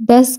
10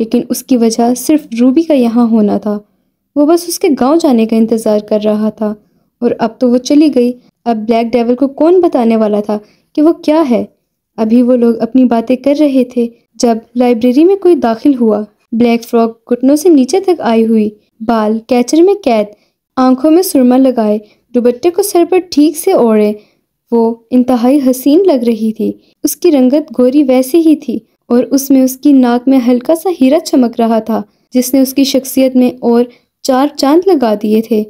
لیکن اس کی وجہ صرف روبی کا یہاں ہونا تھا۔ وہ بس اس کے گاؤں جانے کا انتظار کر رہا تھا، اور اب تو وہ چلی گئی۔ اب بلیک ڈیول کو کون بتانے والا تھا کہ وہ کیا ہے؟ ابھی وہ لوگ اپنی باتیں کر رہے تھے جب لائبریری میں کوئی داخل ہوا۔ بلیک فراک گھٹنوں سے نیچے تک آئی ہوئی، بال کیچر میں قید، آنکھوں میں سرما لگائے، دوپٹے کو سر پر ٹھیک سے اوڑھے، وہ انتہائی حسین لگ رہی تھی۔ اس کی رنگت گوری ویسی ہی تھی، اور اس میں اس کی ناک میں ہلکا سا ہیرا چمک رہا تھا جس نے اس کی شخصیت میں اور 4 چاند لگا دیے تھے۔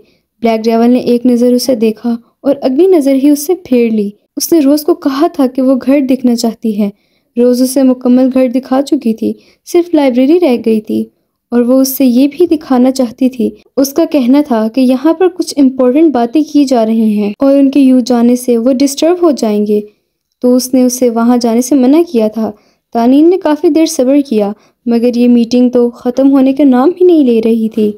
بلیک ڈیول نے ایک نظر اسے دیکھا اور اگلی نظر ہی اس سے پھیر لی۔ اس نے روز کو کہا تھا کہ وہ گھر دیکھنا چاہتی ہے۔ روز اسے مکمل گھر دکھا چکی تھی، صرف لائبریری رہ گئی تھی، اور وہ اس سے یہ بھی دکھانا چاہتی تھی۔ اس کا کہنا تھا کہ یہاں پر کچھ امپورٹنٹ باتیں کی جا رہی ہیں اور ان کے یوں جانے سے وہ ڈسٹرب ہو جائیں گے، تو اس نے اسے وہاں جانے سے منع کیا تھا۔ تانین نے کافی دیر صبر کیا، مگر یہ میٹنگ تو ختم ہونے کا نام ہی نہیں لے رہی تھی۔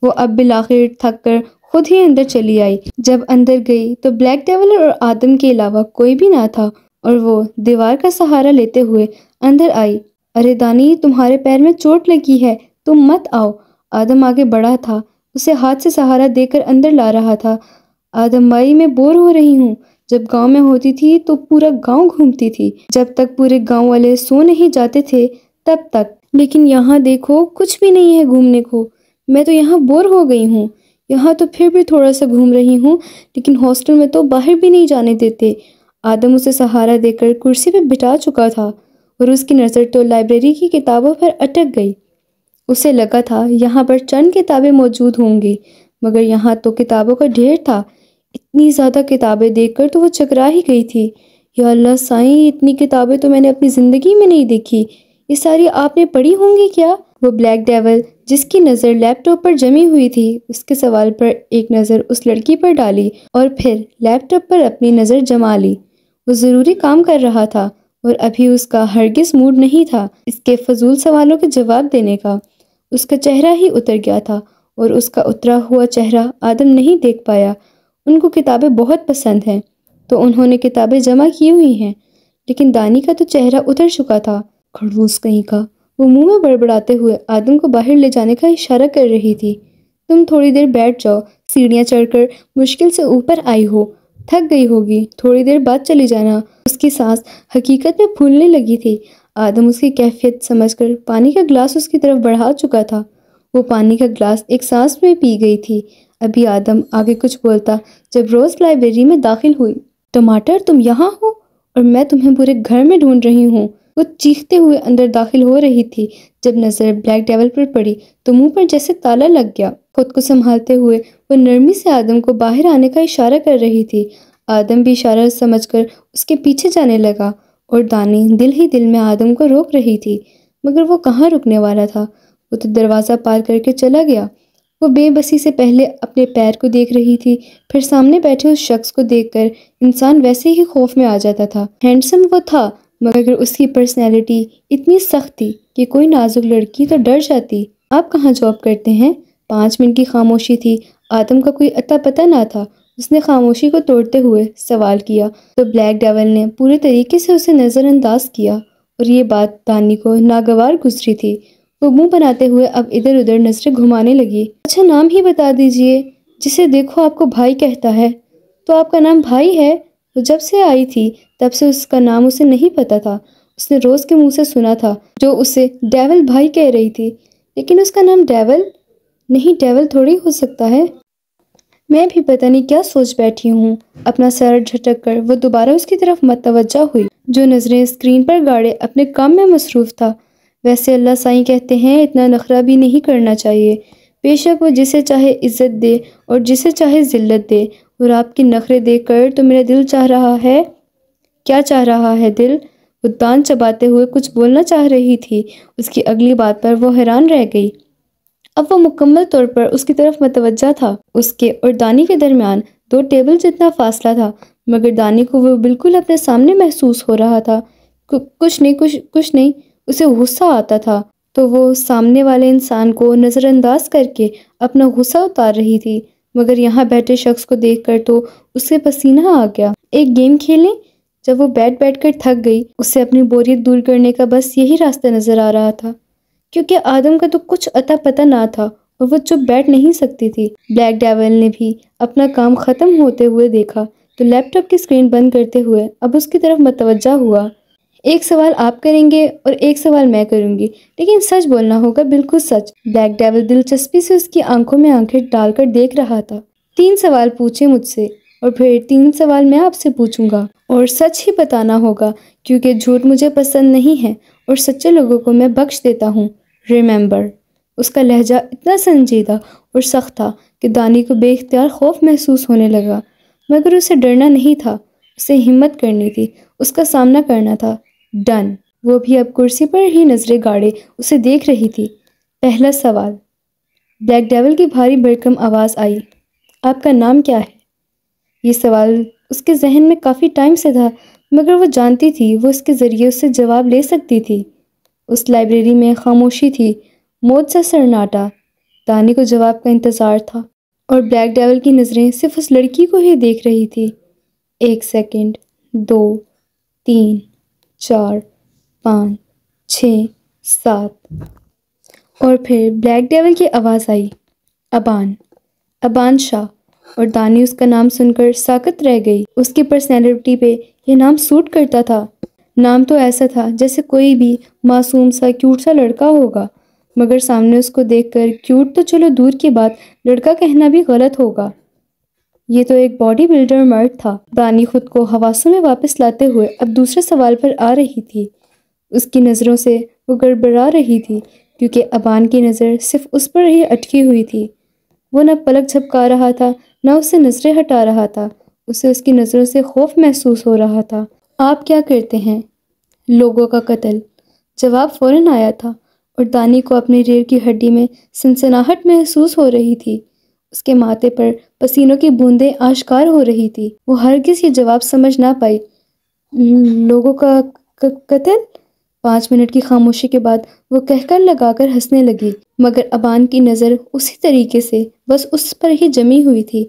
وہ اب بالآخر تھک کر خود ہی اندر چلی آئی۔ جب اندر گئی تو بلیک ڈیول اور آدم کے علاوہ کوئی بھی نہ تھا، اور وہ دیوار کا سہارا لیتے ہوئے اندر آئی۔ ارے دانی، تمہارے پیر میں چوٹ لگی ہے، تم مت آؤ۔ آدم آگے بڑھا تھا، اسے ہاتھ سے سہارا دے کر اندر لا رہا تھا۔ آدم بھائی، میں بور ہو رہی ہوں۔ جب گاؤں میں ہوتی تھی تو پورا گاؤں گھومتی تھی، جب تک پورے گاؤں والے سو نہیں جاتے تھے تب تک، لیکن یہاں دیکھو کچھ بھی نہیں ہے گھومنے کو۔ میں تو یہاں بور ہو گئی ہوں۔ یہاں تو پھر بھی تھوڑا سا گھوم رہی ہوں، لیکن ہاسٹل میں تو باہر بھی نہیں جانے دیتے۔ آدم اسے سہارا دے کر کرسی پہ بٹھا چکا تھا، اور اس کی نظر تو لائبریری کی کتابوں پر اٹک گئی۔ اسے لگا تھا یہاں پر چند کتابیں موجود ہوں گی، مگر یہاں تو کتابوں کا ڈھیر تھا۔ اتنی زیادہ کتابیں دیکھ کر تو وہ چکرا ہی گئی تھی۔ یا اللہ سائیں، اتنی کتابیں تو میں نے اپنی زندگی میں نہیں دیکھی۔ یہ ساری آپ نے پڑھی ہوں گی کیا؟ وہ بلیک ڈیول، جس کی نظر لیپ ٹاپ پر جمی ہوئی تھی، اس کے سوال پر ایک نظر اس لڑکی پر ڈالی اور پھر لیپ ٹاپ پر اپنی نظر جما لی۔ وہ ضروری کام کر رہا تھا، اور ابھی اس کا ہرگز موڈ نہیں تھا اس کے فضول سوالوں کے جواب دینے کا۔ اس کا چہرہ ہی اتر گیا تھا، اور اس کا اترا ہوا چہرہ آدم نہیں دیکھ پایا۔ ان کو کتابیں بہت پسند ہیں، تو انہوں نے کتابیں جمع کی ہوئی ہیں، لیکن دانی کا تو چہرہ اتر چکا تھا۔ کھڑوس کہیں کا، وہ منہ میں بڑبڑاتے ہوئے آدم کو باہر لے جانے کا اشارہ کر رہی تھی۔ تم تھوڑی دیر بیٹھ جاؤ، سیڑھیاں چڑھ کر مشکل سے اوپر آئی ہو، تھک گئی ہوگی، تھوڑی دیر بعد چلی جانا۔ اس کی سانس حقیقت میں پھولنے لگی تھی۔ آدم اس کی کیفیت سمجھ کر پانی کا گلاس اس کی طرف بڑھا چکا تھا۔ وہ پانی کا گلاس ایک سانس میں پی گئی تھی۔ ابھی آدم آگے کچھ بولتا جب روز لائبریری میں داخل ہوئی۔ ٹماٹر، تم یہاں ہو، اور میں تمہیں پورے گھر میں ڈھونڈ رہی ہوں۔ وہ چیختے ہوئے اندر داخل ہو رہی تھی۔ جب نظر بلیک ڈیول پر پڑی تو منہ پر جیسے تالا لگ گیا۔ خود کو سنبھالتے ہوئے وہ نرمی سے آدم کو باہر آنے کا اشارہ کر رہی تھی۔ آدم بھی اشارہ سمجھ کر اس کے پیچھے جانے لگا، اور دانی دل ہی دل میں آدم کو روک رہی تھی، مگر وہ کہاں رکنے والا تھا۔ وہ تو دروازہ پار کر کے چلا گیا۔ وہ بے بسی سے پہلے اپنے پیر کو دیکھ رہی تھی، پھر سامنے بیٹھے اس شخص کو دیکھ کر انسان ویسے ہی خوف میں آ جاتا تھا۔ ہینڈسم وہ تھا، مگر اس کی پرسنالٹی اتنی سخت تھی کہ کوئی نازک لڑکی تو ڈر جاتی۔ آپ کہاں جاب کرتے ہیں؟ 5 منٹ کی خاموشی تھی۔ آدم کا کوئی اتا پتہ نہ تھا۔ اس نے خاموشی کو توڑتے ہوئے سوال کیا تو بلیک ڈیول نے پورے طریقے سے اسے نظر انداز کیا، اور یہ بات دانی کو ناگوار گزری تھی۔ وہ منہ بناتے ہوئے اب ادھر ادھر نظریں گھمانے لگی۔ اچھا نام ہی بتا دیجئے، جسے دیکھو آپ کو بھائی کہتا ہے۔ تو آپ کا نام بھائی ہے؟ وہ جب سے آئی تھی تب سے اس کا نام اسے نہیں پتا تھا۔ اس نے روز کے منہ سے سنا تھا جو اسے ڈیول بھائی کہہ رہی تھی، لیکن اس کا نام ڈیول نہیں، ڈیول تھوڑی ہو سکتا ہے۔ میں بھی پتہ نہیں کیا سوچ بیٹھی ہوں۔ اپنا سر جھٹک کر وہ دوبارہ اس کی طرف متوجہ ہوئی، جو نظریں اسکرین پر گاڑے اپنے کام میں مصروف تھا۔ ویسے اللہ سائیں کہتے ہیں اتنا نخرہ بھی نہیں کرنا چاہیے۔ بے شک وہ جسے چاہے عزت دے اور جسے چاہے ذلت دے، اور آپ کے نخرے دیکھ کر تو میرا دل چاہ رہا ہے۔ کیا چاہ رہا ہے دل؟ وہ دان چباتے ہوئے کچھ بولنا چاہ رہی تھی، اس کی اگلی بات پر وہ حیران رہ گئی۔ اب وہ مکمل طور پر اس کی طرف متوجہ تھا۔ اس کے اور دانی کے درمیان 2 ٹیبل جتنا فاصلہ تھا، مگر دانی کو وہ بالکل اپنے سامنے محسوس ہو رہا تھا۔ کچھ نہیں، اسے غصہ آتا تھا، تو وہ سامنے والے انسان کو نظر انداز کر کے اپنا غصہ اتار رہی تھی، مگر یہاں بیٹھے شخص کو دیکھ کر تو اسے پسینہ آ گیا۔ ایک گیم کھیلیں؟ جب وہ بیٹھ کر تھک گئی، اسے اپنی بوریت دور کرنے کا بس یہی راستہ نظر آ رہا تھا۔ کیونکہ آدم کا تو کچھ اتا پتہ نہ تھا اور وہ چپ بیٹھ نہیں سکتی تھی۔ بلیک ڈیول نے بھی اپنا کام ختم ہوتے ہوئے دیکھا تو لیپ ٹاپ کی اسکرین بند کرتے ہوئے اب اس کی طرف متوجہ ہوا۔ ایک سوال آپ کریں گے اور ایک سوال میں کروں گی، لیکن سچ بولنا ہوگا، بالکل سچ۔ بلیک ڈیول دلچسپی سے اس کی آنکھوں میں آنکھیں ڈال کر دیکھ رہا تھا۔ 3 سوال پوچھیں مجھ سے اور پھر 3 سوال میں آپ سے پوچھوں گا، اور سچ ہی بتانا ہوگا کیونکہ جھوٹ مجھے پسند نہیں ہے اور سچے لوگوں کو میں بخش دیتا ہوں۔ ریممبر۔ اس کا لہجہ اتنا سنجیدہ اور سخت تھا کہ دانی کو بے اختیار خوف محسوس ہونے لگا، مگر اسے ڈرنا نہیں تھا، اسے ہمت کرنی تھی، اس کا سامنا کرنا تھا۔ ڈن۔ وہ بھی اب کرسی پر ہی نظریں گاڑے اسے دیکھ رہی تھی۔ پہلا سوال۔ بلیک ڈیول کی بھاری بھرکم آواز آئی، آپ کا نام کیا ہے؟ یہ سوال اس کے ذہن میں کافی ٹائم سے تھا، مگر وہ جانتی تھی وہ اس کے ذریعے اس سے جواب لے سکتی تھی۔ اس لائبریری میں خاموشی تھی، موت سا سناٹا۔ دانی کو جواب کا انتظار تھا اور بلیک ڈیول کی نظریں صرف اس لڑکی کو ہی دیکھ رہی تھی۔ 1 سیکنڈ، 2، 3، 4، 5، 6، 7 اور پھر بلیک ڈیول کی آواز آئی، ابان، ابان شاہ۔ اور دانی اس کا نام سن کر ساکت رہ گئی۔ اس کی پرسنالٹی پہ یہ نام سوٹ کرتا تھا۔ نام تو ایسا تھا جیسے کوئی بھی معصوم سا کیوٹ سا لڑکا ہوگا، مگر سامنے اس کو دیکھ کر کیوٹ تو چلو دور کی بات، لڑکا کہنا بھی غلط ہوگا۔ یہ تو ایک باڈی بلڈر مرد تھا۔ دانی خود کو حواسوں میں واپس لاتے ہوئے اب دوسرے سوال پر آ رہی تھی۔ اس کی نظروں سے وہ گڑبڑا رہی تھی کیونکہ ابان کی نظر صرف اس پر ہی اٹکی ہوئی تھی۔ وہ نہ پلک جھپکا رہا تھا نہ اس سے نظریں ہٹا رہا تھا، اسے اس کی نظروں سے خوف محسوس ہو رہا تھا۔ آپ کیا کرتے ہیں؟ لوگوں کا قتل۔ جواب فوراً آیا تھا اور دانی کو اپنی ریڑھ کی ہڈی میں سنسناہٹ محسوس ہو رہی تھی۔ اس کے ماتھے پر پسینوں کی بوندیں آشکار ہو رہی تھی۔ وہ ہرگز یہ جواب سمجھ نہ پائی۔ لوگوں کا قتل؟ 5 منٹ کی خاموشی کے بعد وہ کہکر لگا کر ہنسنے لگی، مگر ابان کی نظر اسی طریقے سے بس اس پر ہی جمی ہوئی تھی۔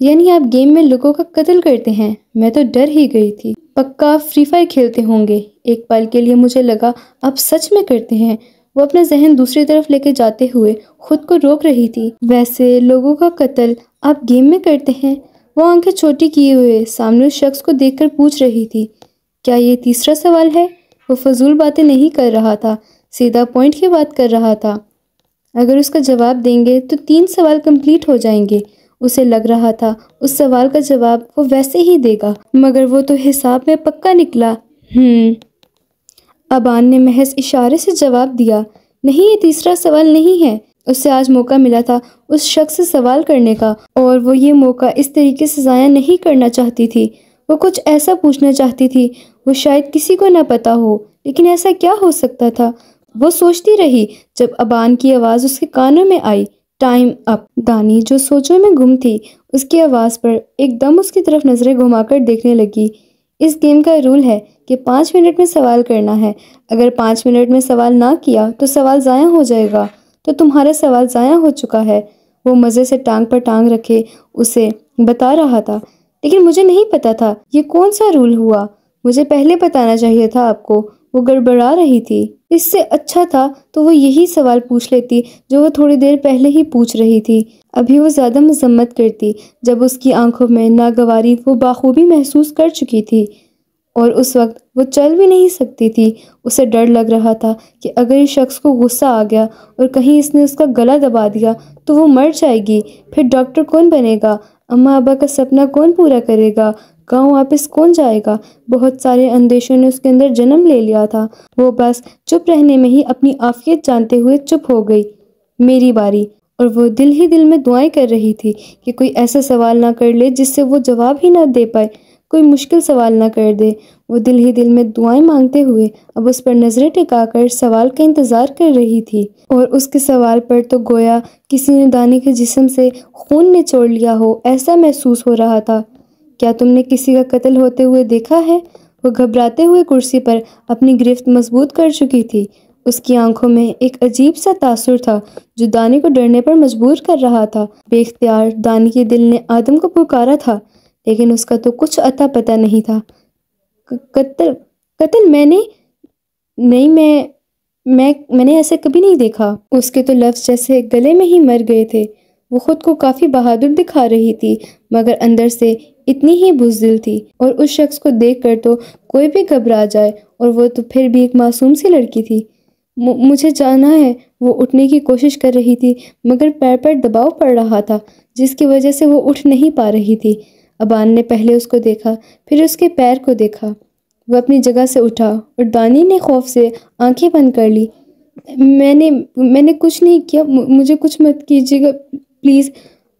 یعنی آپ گیم میں لوگوں کا قتل کرتے ہیں؟ میں تو ڈر ہی گئی تھی۔ پکا آپ فری فائر کھیلتے ہوں گے۔ ایک پل کے لیے مجھے لگا آپ سچ میں کرتے ہیں۔ وہ اپنا ذہن دوسری طرف لے کے جاتے ہوئے خود کو روک رہی تھی۔ ویسے لوگوں کا قتل آپ گیم میں کرتے ہیں؟ وہ آنکھیں چھوٹی کیے ہوئے سامنے اس شخص کو دیکھ کر پوچھ رہی تھی۔ کیا یہ تیسرا سوال ہے؟ وہ فضول باتیں نہیں کر رہا تھا، سیدھا پوائنٹ کی بات کر رہا تھا۔ اگر اس کا جواب دیں گے تو 3 سوال کمپلیٹ ہو جائیں گے۔ اسے لگ رہا تھا اس سوال کا جواب وہ ویسے ہی دے گا، مگر وہ تو حساب میں پکا نکلا۔ ابان نے محض اشارے سے جواب دیا، نہیں، یہ تیسرا سوال نہیں ہے۔ اسے آج موقع ملا تھا اس شخص سے سوال کرنے کا، اور وہ یہ موقع اس طریقے سے ضائع نہیں کرنا چاہتی تھی۔ وہ کچھ ایسا پوچھنا چاہتی تھی وہ شاید کسی کو نہ پتا ہو، لیکن ایسا کیا ہو سکتا تھا؟ وہ سوچتی رہی جب ابان کی آواز اس کے کانوں میں آئی، ٹائم اپ۔ دانی جو سوچوں میں گم تھی، اس کی آواز پر ایک دم اس کی طرف نظریں گھما کر دیکھنے لگی۔ اس گیم کا رول ہے کہ 5 منٹ میں سوال کرنا ہے۔ اگر 5 منٹ میں سوال نہ کیا تو سوال ضائع ہو جائے گا، تو تمہارا سوال ضائع ہو چکا ہے۔ وہ مزے سے ٹانگ پر ٹانگ رکھے اسے بتا رہا تھا، لیکن مجھے نہیں پتا تھا یہ کون سا رول ہوا، مجھے پہلے بتانا چاہیے تھا آپ کو۔ وہ گڑبڑا رہی تھی۔ اس سے اچھا تھا تو وہ یہی سوال پوچھ لیتی جو وہ تھوڑی دیر پہلے ہی پوچھ رہی تھی۔ ابھی وہ زیادہ مذمت کرتی جب اس کی آنکھوں میں ناگواری وہ بخوبی محسوس کر چکی تھی، اور اس وقت وہ چل بھی نہیں سکتی تھی۔ اسے ڈر لگ رہا تھا کہ اگر اس شخص کو غصہ آ گیا اور کہیں اس نے اس کا گلا دبا دیا تو وہ مر جائے گی، پھر ڈاکٹر کون بنے گا، اماں ابا کا سپنا کون پورا کرے گا، گاؤں واپس کون جائے گا۔ بہت سارے اندیشوں نے اس کے اندر جنم لے لیا تھا۔ وہ بس چپ رہنے میں ہی اپنی عافیت جانتے ہوئے چپ ہو گئی۔ میری باری۔ اور وہ دل ہی دل میں دعائیں کر رہی تھی کہ کوئی ایسا سوال نہ کر لے جس سے وہ جواب ہی نہ دے پائے، کوئی مشکل سوال نہ کر دے۔ وہ دل ہی دل میں دعائیں مانگتے ہوئے اب اس پر نظریں ٹکا کر سوال کا انتظار کر رہی تھی، اور اس کے سوال پر تو گویا کسی نے دانی کے جسم سے خون نچوڑ لیا ہو ایسا محسوس ہو رہا تھا۔ کیا تم نے کسی کا قتل ہوتے ہوئے دیکھا ہے؟ وہ گھبراتے ہوئے کرسی پر اپنی گرفت مضبوط کر چکی تھی۔ اس کی آنکھوں میں ایک عجیب سا تاثر تھا جو دانی کو ڈرنے پر مجبور کر رہا تھا۔ بے اختیار دانی کے دل نے آدم کو پکارا تھا، لیکن اس کا تو کچھ اتا پتہ نہیں تھا۔ قتل میں نے نہیں، میں نے ایسے کبھی نہیں دیکھا۔ اس کے تو لفظ جیسے گلے میں ہی مر گئے تھے۔ وہ خود کو کافی بہادر دکھا رہی تھی مگر اندر سے اتنی ہی بزدل تھی، اور اس شخص کو دیکھ کر تو کوئی بھی گھبرا جائے، اور وہ تو پھر بھی ایک معصوم سی لڑکی تھی۔ مجھے جانا ہے۔ وہ اٹھنے کی کوشش کر رہی تھی مگر پیر پر دباؤ پڑ رہا تھا جس کی وجہ سے وہ اٹھ نہیں پا رہی تھی۔ ابان نے پہلے اس کو دیکھا، پھر اس کے پیر کو دیکھا۔ وہ اپنی جگہ سے اٹھا اور دانی نے خوف سے آنکھیں بند کر لی۔ میں نے کچھ نہیں کیا، مجھے کچھ مت کیجیے گا پلیز۔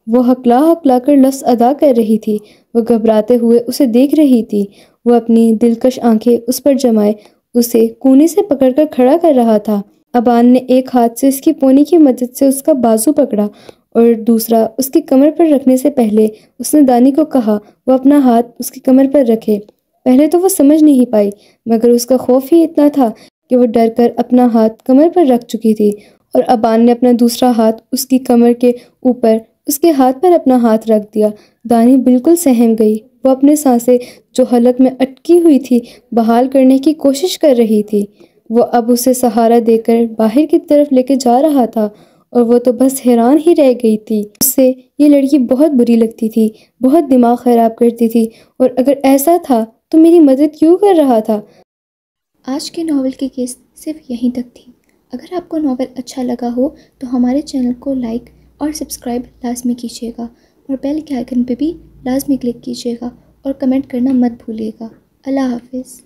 وہ ہکلا کر لفظ ادا کر رہی تھی۔ وہ گھبراتے ہوئے اسے دیکھ رہی تھی۔ وہ اپنی دلکش آنکھیں اس پر جمائے اسے کونے سے پکڑ کر کھڑا کر رہا تھا۔ ابان نے ایک ہاتھ سے اس کی پونی کی مدد سے اس کا بازو پکڑا اور دوسرا اس کی کمر پر رکھنے سے پہلے اس نے دانی کو کہا وہ اپنا ہاتھ اس کی کمر پر رکھے۔ پہلے تو وہ سمجھ نہیں پائی مگر اس کا خوف ہی اتنا تھا کہ وہ ڈر کر اپنا ہاتھ کمر پر رکھ چکی تھی، اور ابان نے اپنا دوسرا ہاتھ اس کی کمر کے اوپر اس کے ہاتھ پر اپنا ہاتھ رکھ دیا۔ دانی بالکل سہم گئی۔ وہ اپنے سانسیں جو حلق میں اٹکی ہوئی تھی بحال کرنے کی کوشش کر رہی تھی۔ وہ اب اسے سہارا دے کر باہر کی طرف لے کے جا رہا تھا، اور وہ تو بس حیران ہی رہ گئی تھی۔ اس سے یہ لڑکی بہت بری لگتی تھی، بہت دماغ خراب کرتی تھی، اور اگر ایسا تھا تو میری مدد کیوں کر رہا تھا؟ آج کے ناول کی قسط صرف یہیں تک تھی۔ اگر آپ کو ناول اچھا لگا ہو تو ہمارے چینل کو لائک اور سبسکرائب لازمی کیجیے گا، اور بیل کے آئیکن پہ بھی لازمی کلک کیجیے گا، اور کمنٹ کرنا مت بھولیے گا۔ اللہ حافظ۔